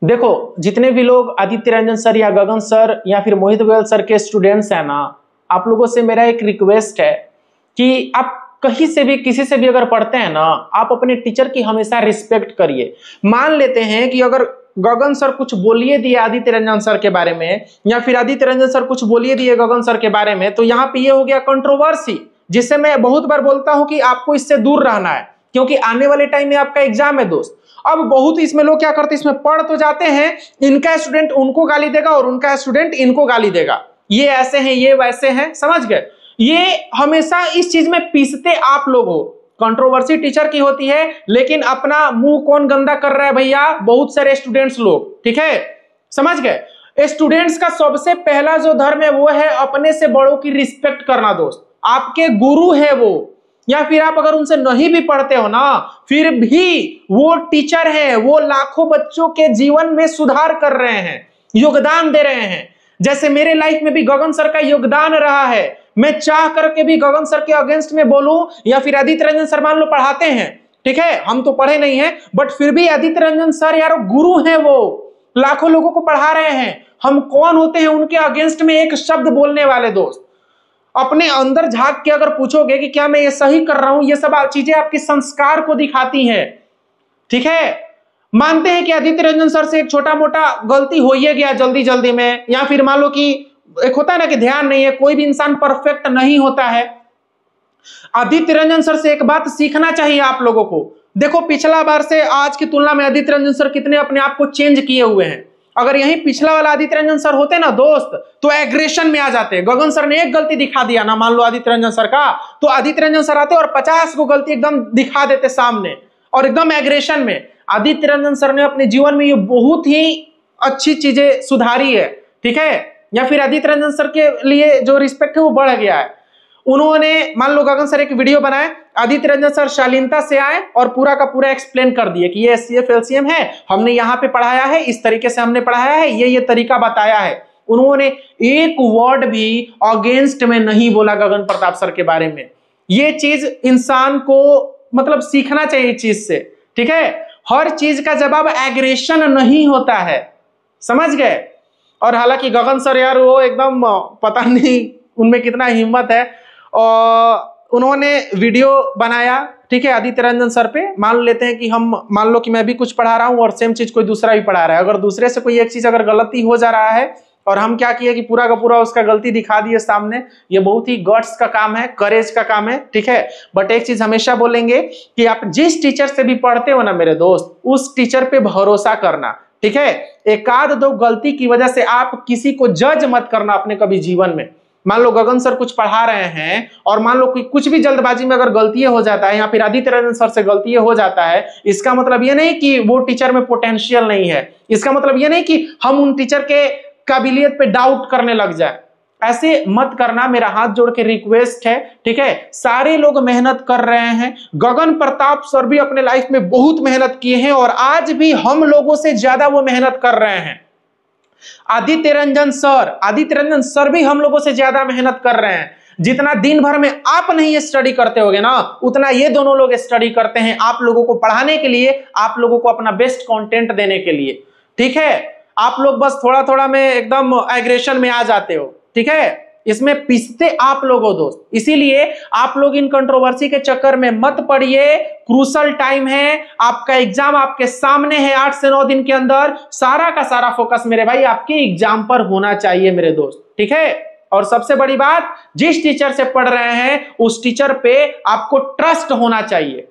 देखो, जितने भी लोग आदित्य रंजन सर या गगन सर या फिर मोहित गोयल सर के स्टूडेंट्स हैं ना, आप लोगों से मेरा एक रिक्वेस्ट है कि आप कहीं से भी किसी से भी अगर पढ़ते हैं ना, आप अपने टीचर की हमेशा रिस्पेक्ट करिए। मान लेते हैं कि अगर गगन सर कुछ बोलिए दिए आदित्य रंजन सर के बारे में, या फिर आदित्य रंजन सर कुछ बोलिए दिए गगन सर के बारे में, तो यहाँ पे ये हो गया कंट्रोवर्सी, जिससे मैं बहुत बार बोलता हूं कि आपको इससे दूर रहना है, क्योंकि आने वाले टाइम में आपका एग्जाम है दोस्त। अब बहुत इसमें लोग क्या करते हैं, इसमें पढ़ तो जाते हैं, इनका स्टूडेंट उनको गाली देगा और उनका स्टूडेंट इनको गाली देगा, ये ऐसे हैं ये वैसे हैं, समझ गए। ये हमेशा इस चीज में पीसते आप लोग हो। कंट्रोवर्सी टीचर की होती है, लेकिन अपना मुंह कौन गंदा कर रहा है भैया, बहुत सारे स्टूडेंट्स लोग, ठीक है, समझ गए। स्टूडेंट्स का सबसे पहला जो धर्म है वो है अपने से बड़ों की रिस्पेक्ट करना दोस्त। आपके गुरु है वो, या फिर आप अगर उनसे नहीं भी पढ़ते हो ना, फिर भी वो टीचर है, वो लाखों बच्चों के जीवन में सुधार कर रहे हैं, योगदान दे रहे हैं। जैसे मेरे लाइफ में भी गगन सर का योगदान रहा है, मैं चाह करके भी गगन सर के अगेंस्ट में बोलूं, या फिर आदित्य रंजन सर मान लो पढ़ाते हैं, ठीक है, हम तो पढ़े नहीं हैं, बट फिर भी आदित्य रंजन सर यार गुरु हैं, वो लाखों लोगों को पढ़ा रहे हैं। हम कौन होते हैं उनके अगेंस्ट में एक शब्द बोलने वाले दोस्त। अपने अंदर झांक के अगर पूछोगे कि क्या मैं ये सही कर रहा हूं, ये सब चीजें आपके संस्कार को दिखाती हैं, ठीक है। मानते हैं कि आदित्य रंजन सर से एक छोटा मोटा गलती हो ही गया जल्दी जल्दी में, या फिर मान लो कि एक होता है ना कि ध्यान नहीं है, कोई भी इंसान परफेक्ट नहीं होता है। आदित्य रंजन सर से एक बात सीखना चाहिए आप लोगों को। देखो, पिछला बार से आज की तुलना में आदित्य रंजन सर कितने अपने आप को चेंज किए हुए हैं। अगर यही पिछला वाला आदित्य रंजन सर होते ना दोस्त, तो एग्रेशन में आ जाते। गगन सर ने एक गलती दिखा दिया ना, मान लो आदित्य रंजन सर का, तो आदित्य रंजन सर आते और 50 को गलती एकदम दिखा देते सामने, और एकदम एग्रेशन में। आदित्य रंजन सर ने अपने जीवन में ये बहुत ही अच्छी चीजें सुधारी है, ठीक है, या फिर आदित्य रंजन सर के लिए जो रिस्पेक्ट है वो बढ़ गया है। उन्होंने मान लो गगन सर एक वीडियो बनाए, आदित्य रंजन सर शालीनता से आए और पूरा का पूरा एक्सप्लेन कर दिए कि ये एससीएफ एलसीएम है, हमने यहाँ पे पढ़ाया है, इस तरीके से हमने पढ़ाया है, ये तरीका बताया है। उन्होंने एक वर्ड भी अगेंस्ट में नहीं बोला गगन प्रताप सर के बारे में। ये चीज इंसान को मतलब सीखना चाहिए इस चीज से, ठीक है। हर चीज का जवाब एग्रेशन नहीं होता है, समझ गए। और हालांकि गगन सर यार वो एकदम पता नहीं उनमें कितना हिम्मत है, और उन्होंने वीडियो बनाया, ठीक है, आदित्य रंजन सर पे। मान लेते हैं कि मान लो कि मैं भी कुछ पढ़ा रहा हूं और सेम चीज कोई दूसरा भी पढ़ा रहा है। अगर दूसरे से कोई एक चीज अगर गलती हो जा रहा है और हम क्या किए कि पूरा का पूरा उसका गलती दिखा दिए सामने, ये बहुत ही गट्स का काम है, करेज का काम है, ठीक है। बट एक चीज हमेशा बोलेंगे कि आप जिस टीचर से भी पढ़ते हो ना मेरे दोस्त, उस टीचर पे भरोसा करना, ठीक है। एक आध दो गलती की वजह से आप किसी को जज मत करना अपने कभी जीवन में। मान लो गगन सर कुछ पढ़ा रहे हैं और मान लो कुछ भी जल्दबाजी में अगर गलती हो जाता है, या फिर आदित्य रंजन सर से गलती हो जाता है, इसका मतलब ये नहीं कि वो टीचर में पोटेंशियल नहीं है, इसका मतलब ये नहीं कि हम उन टीचर के काबिलियत पे डाउट करने लग जाए। ऐसे मत करना, मेरा हाथ जोड़ के रिक्वेस्ट है, ठीक है। सारे लोग मेहनत कर रहे हैं, गगन प्रताप सर भी अपने लाइफ में बहुत मेहनत किए हैं और आज भी हम लोगों से ज्यादा वो मेहनत कर रहे हैं। आदित्य रंजन सर भी हम लोगों से ज्यादा मेहनत कर रहे हैं। जितना दिन भर में आप नहीं स्टडी करते होगे ना, उतना ये दोनों लोग स्टडी करते हैं आप लोगों को पढ़ाने के लिए, आप लोगों को अपना बेस्ट कंटेंट देने के लिए, ठीक है। आप लोग बस थोड़ा थोड़ा में एकदम एग्रेशन में आ जाते हो, ठीक है। इसमें पिसते आप लोग हो दोस्त। इसीलिए आप लोग इन कंट्रोवर्सी के चक्कर में मत पड़िए। क्रूशल टाइम है, आपका एग्जाम आपके सामने है 8 से 9 दिन के अंदर। सारा का सारा फोकस मेरे भाई आपके एग्जाम पर होना चाहिए मेरे दोस्त, ठीक है। और सबसे बड़ी बात, जिस टीचर से पढ़ रहे हैं उस टीचर पे आपको ट्रस्ट होना चाहिए,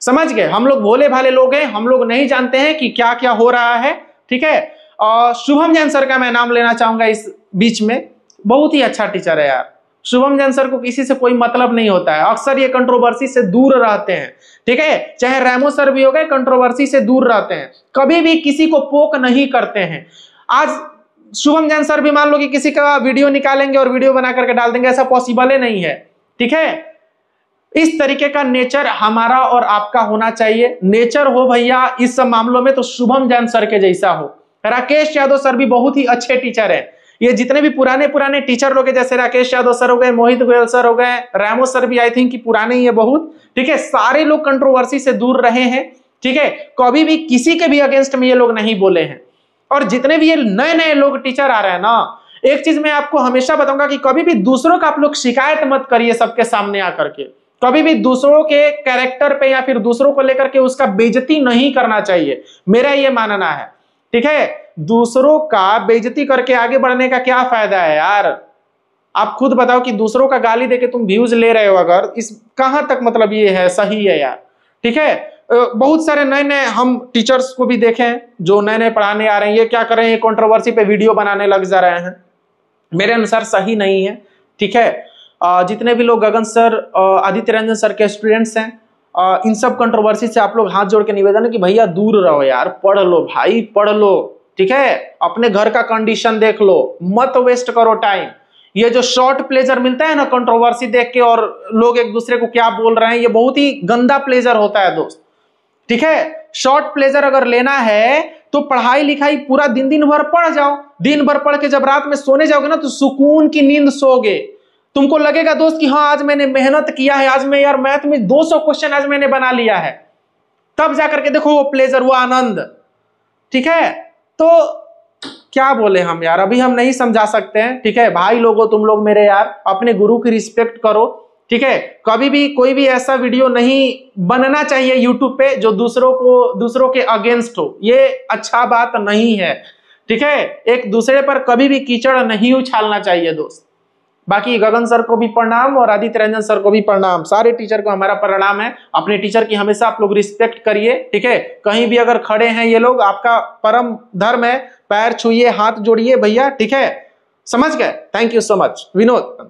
समझ गए। हम लोग भोले भाले लोग हैं, हम लोग नहीं जानते हैं कि क्या क्या हो रहा है, ठीक है। और शुभम जैन सर का मैं नाम लेना चाहूंगा इस बीच में, बहुत ही अच्छा टीचर है यार। शुभम जैन सर को किसी से कोई मतलब नहीं होता है, अक्सर ये कंट्रोवर्सी से दूर रहते हैं, ठीक है। चाहे रैमो सर भी हो गए, कंट्रोवर्सी से दूर रहते हैं, कभी भी किसी को पोक नहीं करते हैं। आज शुभम जैन सर भी मान लो कि किसी का वीडियो निकालेंगे और वीडियो बना करके डाल देंगे, ऐसा पॉसिबल ही नहीं है, ठीक है। इस तरीके का नेचर हमारा और आपका होना चाहिए। नेचर हो भैया इस सब मामलों में तो शुभम जैन सर के जैसा हो। राकेश यादव सर भी बहुत ही अच्छे टीचर हैं। ये जितने भी पुराने टीचर लोग हैं, जैसे राकेश यादव सर हो गए, मोहित गोयल सर हो गए, रैमो सर भी आई थिंक कि पुराने ही है बहुत, ठीक है। सारे लोग कंट्रोवर्सी से दूर रहे हैं, ठीक है। कभी भी किसी के भी अगेंस्ट में ये लोग नहीं बोले हैं। और जितने भी ये नए नए लोग टीचर आ रहे हैं ना, एक चीज मैं आपको हमेशा बताऊंगा कि कभी भी दूसरों का आप लोग शिकायत मत करिए सबके सामने आकर के। कभी भी दूसरों के कैरेक्टर पे या फिर दूसरों को लेकर के उसका बेइज्जती नहीं करना चाहिए, मेरा ये मानना है, ठीक है। दूसरों का बेइज्जती करके आगे बढ़ने का क्या फायदा है यार? आप खुद बताओ कि दूसरों का गाली देके तुम व्यूज ले रहे हो, अगर इस कहां तक मतलब ये है सही है यार, ठीक है। बहुत सारे नए नए हम टीचर्स को भी देखे हैं जो नए नए पढ़ाने आ रहे हैं, ये क्या कर रहे हैं, कंट्रोवर्सी पे वीडियो बनाने लग जा रहे हैं, मेरे अनुसार सही नहीं है, ठीक है। जितने भी लोग गगन सर, आदित्य रंजन सर के स्टूडेंट्स हैं, इन सब कंट्रोवर्सी से आप लोग हाथ जोड़ के निवेदन है कि भैया दूर रहो यार, पढ़ लो भाई, पढ़ लो, ठीक है। अपने घर का कंडीशन देख लो, मत वेस्ट करो टाइम। ये जो शॉर्ट प्लेजर मिलता है ना कंट्रोवर्सी देख के और लोग एक दूसरे को क्या बोल रहे हैं, ये बहुत ही गंदा प्लेजर होता है दोस्त, ठीक है। शॉर्ट प्लेजर अगर लेना है तो पढ़ाई लिखाई पूरा दिन दिन भर पढ़ जाओ, दिन भर पढ़ के जब रात में सोने जाओगे ना तो सुकून की नींद सोओगे। तुमको लगेगा दोस्त कि हाँ आज मैंने मेहनत किया है, आज मैं यार मैथ में 200 क्वेश्चन आज मैंने बना लिया है, तब जाकर के देखो वो प्लेजर, वो आनंद, ठीक है। तो क्या बोले हम यार, अभी हम नहीं समझा सकते हैं, ठीक है। भाई लोगों, तुम लोग मेरे यार अपने गुरु की रिस्पेक्ट करो, ठीक है। कभी भी कोई भी ऐसा वीडियो नहीं बनना चाहिए यूट्यूब पे जो दूसरों के अगेंस्ट हो, ये अच्छा बात नहीं है, ठीक है। एक दूसरे पर कभी भी कीचड़ नहीं उछालना चाहिए दोस्त। बाकी गगन सर को भी प्रणाम और आदित्य रंजन सर को भी प्रणाम, सारे टीचर को हमारा प्रणाम है। अपने टीचर की हमेशा आप लोग रिस्पेक्ट करिए, ठीक है। कहीं भी अगर खड़े हैं ये लोग, आपका परम धर्म है, पैर छूइए, हाथ जोड़िए भैया, ठीक है। समझ गए? Thank you so much. Vinod.